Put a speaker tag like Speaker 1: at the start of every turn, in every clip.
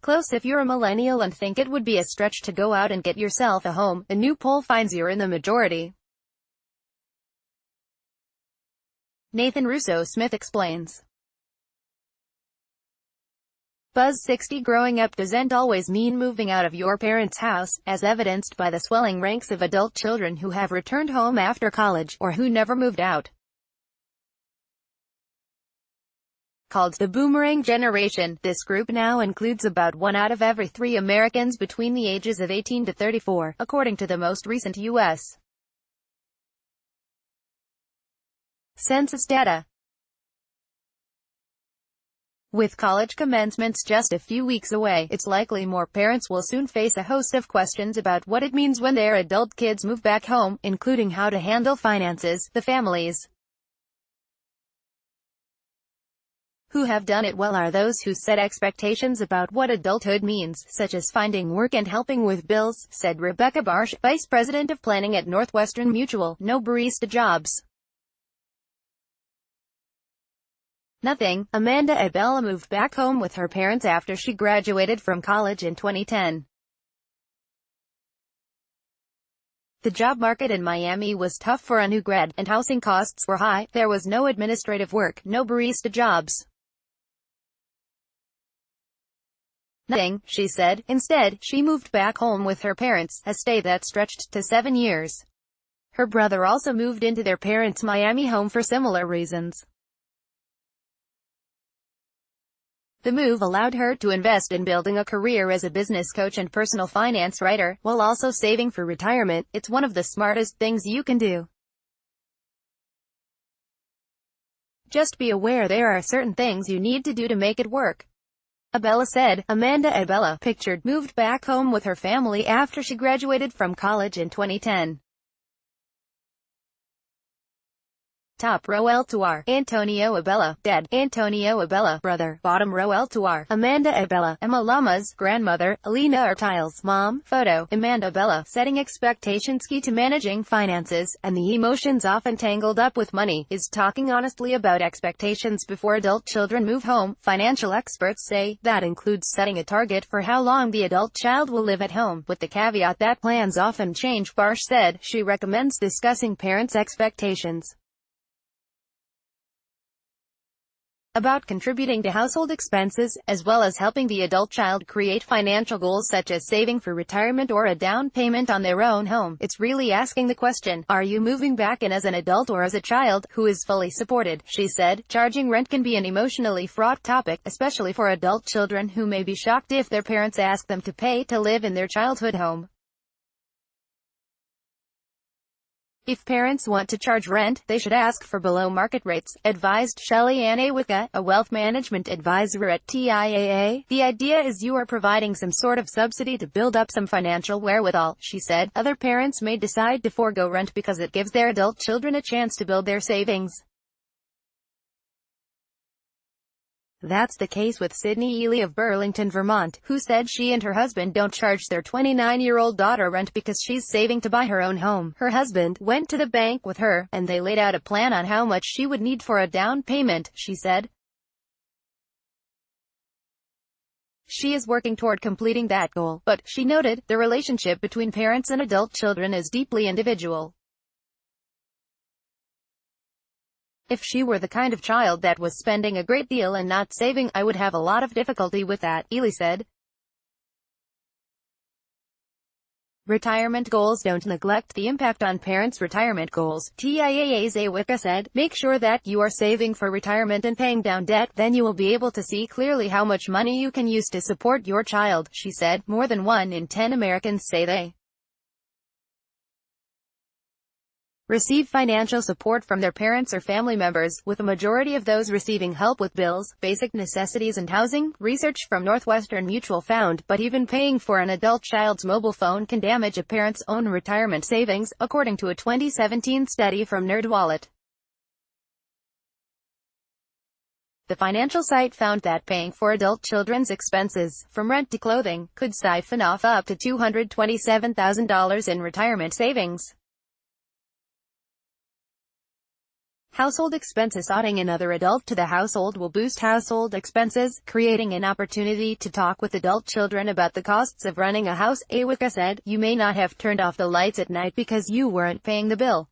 Speaker 1: close if you're a millennial and think it would be a stretch to go out and get yourself a home. A new poll finds you're in the majority. Nathan Russo-Smith explains. Buzz 60 growing up doesn't always mean moving out of your parents' house, as evidenced by the swelling ranks of adult children who have returned home after college, or who never moved out. Called the Boomerang generation, this group now includes about 1 out of every 3 Americans between the ages of 18 to 34, according to the most recent U.S. Census data. With college commencements just a few weeks away, it's likely more parents will soon face a host of questions about what it means when their adult kids move back home, including how to handle finances. The families who have done it well are those who set expectations about what adulthood means, such as finding work and helping with bills, said Rebecca Barsh, Vice President of Planning at Northwestern Mutual. No barista jobs. Nothing. Amanda Abella moved back home with her parents after she graduated from college in 2010. The job market in Miami was tough for a new grad, and housing costs were high. There was no administrative work, no barista jobs. Nothing, she said. Instead, she moved back home with her parents, a stay that stretched to 7 years. Her brother also moved into their parents' Miami home for similar reasons. The move allowed her to invest in building a career as a business coach and personal finance writer, while also saving for retirement. It's one of the smartest things you can do. Just be aware there are certain things you need to do to make it work, Abella said. Amanda Abella, pictured, moved back home with her family after she graduated from college in 2010. Top row L2R, Antonio Abella, dad, Antonio Abella, brother. Bottom row L2R, Amanda Abella, Emma Lama's grandmother, Alina Artiles, mom. Photo, Amanda Abella, setting expectations key to managing finances, and the emotions often tangled up with money, is talking honestly about expectations before adult children move home. Financial experts say that includes setting a target for how long the adult child will live at home, with the caveat that plans often change. Barsh said she recommends discussing parents' expectations about contributing to household expenses, as well as helping the adult child create financial goals such as saving for retirement or a down payment on their own home. It's really asking the question, are you moving back in as an adult or as a child who is fully supported, she said. Charging rent can be an emotionally fraught topic, especially for adult children who may be shocked if their parents ask them to pay to live in their childhood home. If parents want to charge rent, they should ask for below-market rates, advised Shelley Ann Awicka, a wealth management advisor at TIAA. The idea is you are providing some sort of subsidy to build up some financial wherewithal, she said. Other parents may decide to forego rent because it gives their adult children a chance to build their savings. That's the case with Sydney Ely of Burlington, Vermont, who said she and her husband don't charge their 29-year-old daughter rent because she's saving to buy her own home. Her husband went to the bank with her, and they laid out a plan on how much she would need for a down payment, she said. She is working toward completing that goal, but, she noted, the relationship between parents and adult children is deeply individual. If she were the kind of child that was spending a great deal and not saving, I would have a lot of difficulty with that, Ely said. Retirement goals don't neglect the impact on parents' retirement goals, TIAA's Awicka said. Make sure that you are saving for retirement and paying down debt, then you will be able to see clearly how much money you can use to support your child, she said. More than 1 in 10 Americans say they receive financial support from their parents or family members, with a majority of those receiving help with bills, basic necessities and housing, research from Northwestern Mutual found. But even paying for an adult child's mobile phone can damage a parent's own retirement savings, according to a 2017 study from NerdWallet. The financial site found that paying for adult children's expenses, from rent to clothing, could siphon off up to $227,000 in retirement savings. Household expenses. Adding another adult to the household will boost household expenses, creating an opportunity to talk with adult children about the costs of running a house, Awika said. You may not have turned off the lights at night because you weren't paying the bill.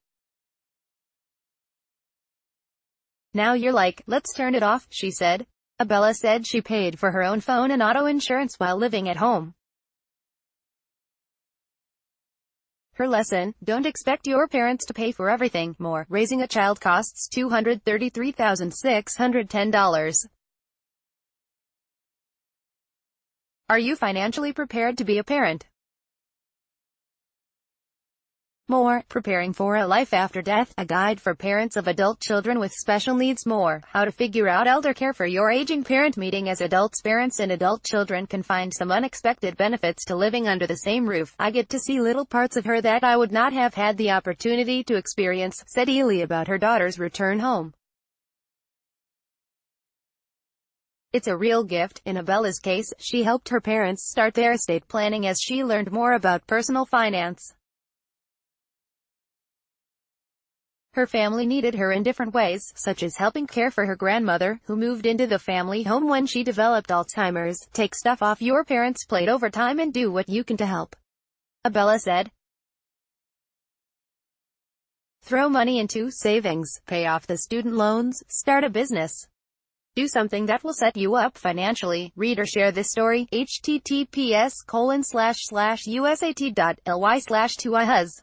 Speaker 1: Now you're like, let's turn it off, she said. Abella said she paid for her own phone and auto insurance while living at home. Her lesson: don't expect your parents to pay for everything. More. Raising a child costs $233,610. Are you financially prepared to be a parent? More. Preparing for a life after death, a guide for parents of adult children with special needs. More. How to figure out elder care for your aging parent. Meeting as adults. Parents and adult children can find some unexpected benefits to living under the same roof. I get to see little parts of her that I would not have had the opportunity to experience, said Ely about her daughter's return home. It's a real gift. In Abella's case, she helped her parents start their estate planning as she learned more about personal finance. Her family needed her in different ways, such as helping care for her grandmother, who moved into the family home when she developed Alzheimer's. Take stuff off your parents' plate over time and do what you can to help, Abella said. Throw money into savings, pay off the student loans, start a business. Do something that will set you up financially. Read or share this story. https://usat.ly/2ihuz